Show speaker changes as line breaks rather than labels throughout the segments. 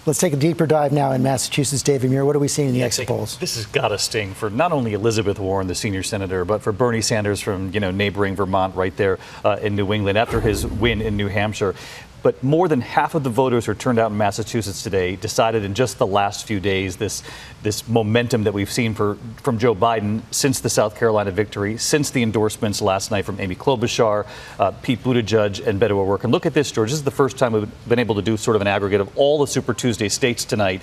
Let's take a deeper dive now in Massachusetts. David Muir, what are we seeing in the exit polls?
This has got to sting for not only Elizabeth Warren, the senior senator, but for Bernie Sanders from neighboring Vermont, right there in New England after his win in New Hampshire. But more than half of the voters who turned out in Massachusetts today decided in just the last few days this momentum that we've seen from Joe Biden since the South Carolina victory, since the endorsements last night from Amy Klobuchar, Pete Buttigieg, and Beto O'Rourke. And look at this, George. This is the first time we've been able to do sort of an aggregate of all the Super Tuesday states tonight.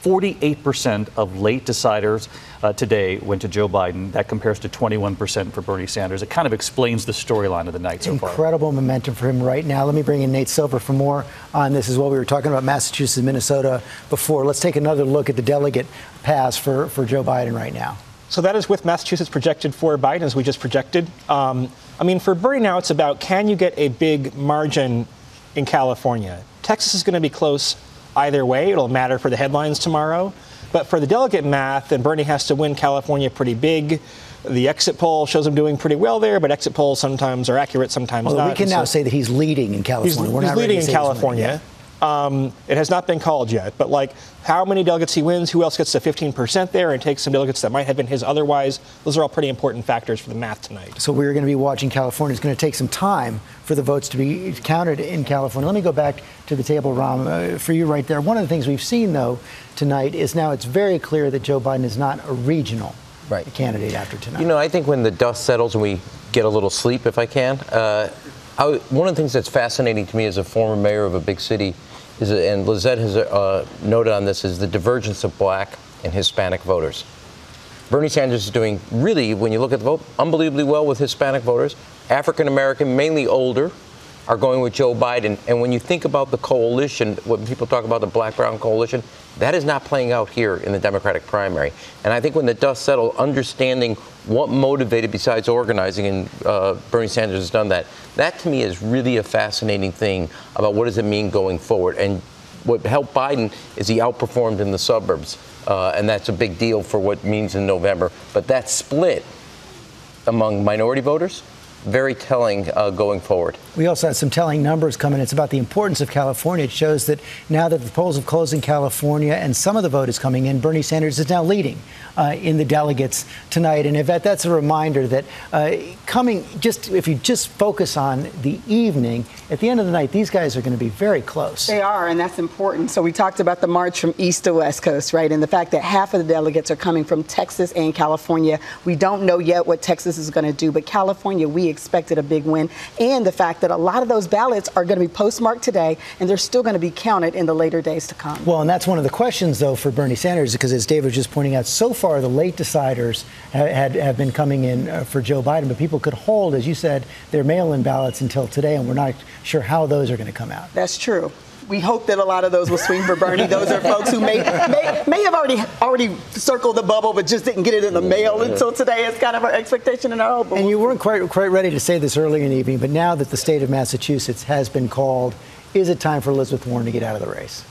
48% of late deciders today went to Joe Biden. That compares to 21% for Bernie Sanders. It kind of explains the storyline of the night so far. Incredible
momentum for him right now. Let me bring in Nate Silver for more on this as well. We were talking about Massachusetts and Minnesota before. Let's take another look at the delegate pass for Joe Biden right now.
So that is with Massachusetts projected for Biden, as we just projected. I mean, for Bernie now, it's about, can you get a big margin in California? Texas is going to be close either way. It'll matter for the headlines tomorrow. But for the delegate math, then Bernie has to win California pretty big. The exit poll shows him doing pretty well there, but exit polls sometimes are accurate, sometimes not.
We can now say that he's leading in California.
He's leading in California. It has not been called yet, but like how many delegates he wins, who else gets to 15% there and takes some delegates that might have been his otherwise, those are all pretty important factors for the math tonight.
So we're going to be watching California. It's going to take some time for the votes to be counted in California. Let me go back to the table, Ram, for you right there. One of the things we've seen, though, tonight is now it's very clear that Joe Biden is not a regional candidate after tonight.
You know, I think when the dust settles and we get a little sleep, if I can, one of the things that's fascinating to me as a former mayor of a big city is, and Lizette has noted on this, is the divergence of black and Hispanic voters. Bernie Sanders is doing really, when you look at the vote, unbelievably well with Hispanic voters. African American, mainly older, are going with Joe Biden. And when you think about the coalition, when people talk about the black-brown coalition, that is not playing out here in the Democratic primary. And I think when the dust settles, understanding what motivated besides organizing, and Bernie Sanders has done that, that to me is really a fascinating thing about what does it mean going forward. And what helped Biden is he outperformed in the suburbs. And that's a big deal for what it means in November. But that split among minority voters, very telling going forward.
We also had some telling numbers coming. It's about the importance of California. It shows that now that the polls have closed in California and some of the vote is coming in, Bernie Sanders is now leading in the delegates tonight. And Yvette, that's a reminder that if you just focus on the evening, at the end of the night, these guys are going to be very close.
They are, and that's important. So we talked about the march from east to west coast, right? And the fact that half of the delegates are coming from Texas and California. We don't know yet what Texas is going to do, but California, we expected a big win. And the fact that a lot of those ballots are going to be postmarked today, and they're still going to be counted in the later days to come.
Well, and that's one of the questions, though, for Bernie Sanders, because as David was just pointing out, so far the late deciders have been coming in for Joe Biden, but people could hold, as you said, their mail-in ballots until today, and we're not sure how those are going to come out.
That's true. We hope that a lot of those will swing for Bernie. Those are folks who may have already circled the bubble, but just didn't get it in the mail until today. It's kind of our expectation and our hope.
And you weren't quite ready to say this earlier in the evening, but now that the state of Massachusetts has been called, is it time for Elizabeth Warren to get out of the race?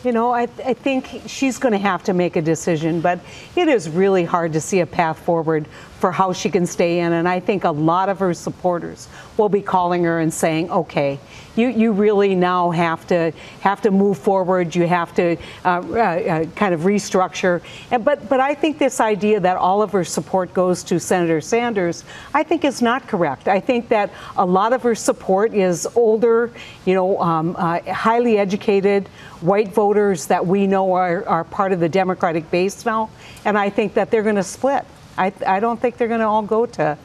You know, I think she's going to have to make a decision, but it is really hard to see a path forward for how she can stay in. And I think a lot of her supporters will be calling her and saying, okay, you really now have to move forward. You have to kind of restructure. But I think this idea that all of her support goes to Senator Sanders, I think is not correct. I think that a lot of her support is older, highly educated, white voters that we know are part of the Democratic base now. And I think that they're going to split. I don't think they're going to all go to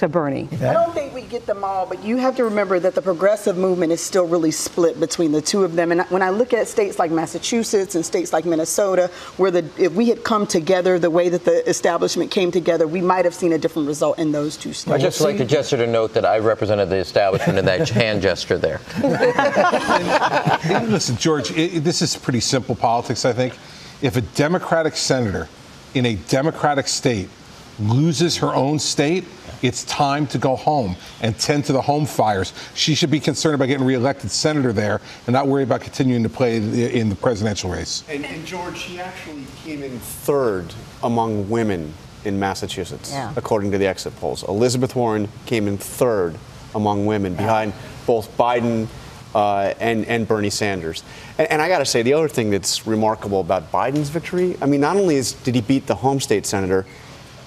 Bernie.
I don't think we get them all, but you have to remember that the progressive movement is still really split between the two of them. And when I look at states like Massachusetts and states like Minnesota, where if we had come together the way that the establishment came together, we might have seen a different result in those two states.
I'd just like the gesture to note that I represented the establishment in that hand gesture there.
Listen, George, this is pretty simple politics, I think. If a Democratic senator in a Democratic state loses her own state, it's time to go home and tend to the home fires. She should be concerned about getting reelected senator there and not worry about continuing to play in the presidential race.
And George, she actually came in third among women in Massachusetts, according to the exit polls. Elizabeth Warren came in third among women, behind both Biden and Bernie Sanders. And I got to say, the other thing that's remarkable about Biden's victory, I mean, not only did he beat the home state senator,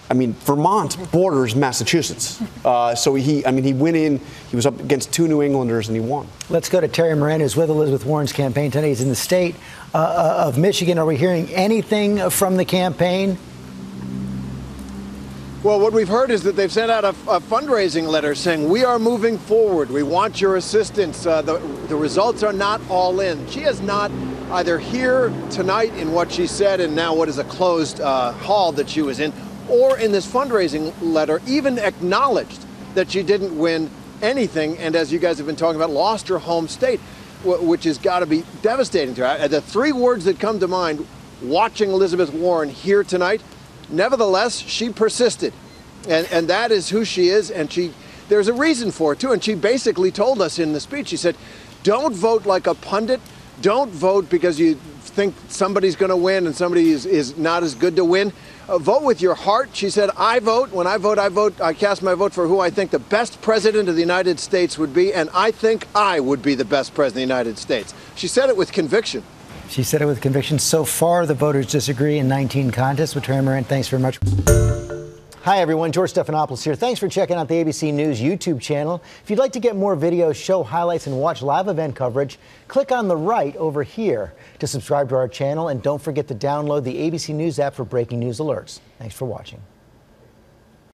I mean, Vermont borders Massachusetts. So he went in, he was up against 2 New Englanders and he won.
Let's go to Terry Moran, who's with Elizabeth Warren's campaign today. He's in the state of Michigan. Are we hearing anything from the campaign?
Well, what we've heard is that they've sent out a fundraising letter saying, we are moving forward. We want your assistance. The results are not all in. She has not either here tonight in what she said and now what is a closed hall that she was in, or in this fundraising letter even acknowledged that she didn't win anything, and as you guys have been talking about, lost her home state, which has got to be devastating to her. The 3 words that come to mind watching Elizabeth Warren here tonight: nevertheless, she persisted, and that is who she is, and there's a reason for it too, and she basically told us in the speech, she said, don't vote like a pundit, don't vote because you think somebody's going to win and somebody is not as good to win. Vote with your heart. She said, I vote. When I vote, I cast my vote for who I think the best president of the United States would be, and I think I would be the best president of the United States. She said it with conviction.
She said it with conviction. So far, the voters disagree in 19 contests. But Terry Moran, thanks very much. Hi, everyone. George Stephanopoulos here. Thanks for checking out the ABC News YouTube channel. If you'd like to get more videos, show highlights, and watch live event coverage, click on the right over here to subscribe to our channel. And don't forget to download the ABC News app for breaking news alerts. Thanks for watching.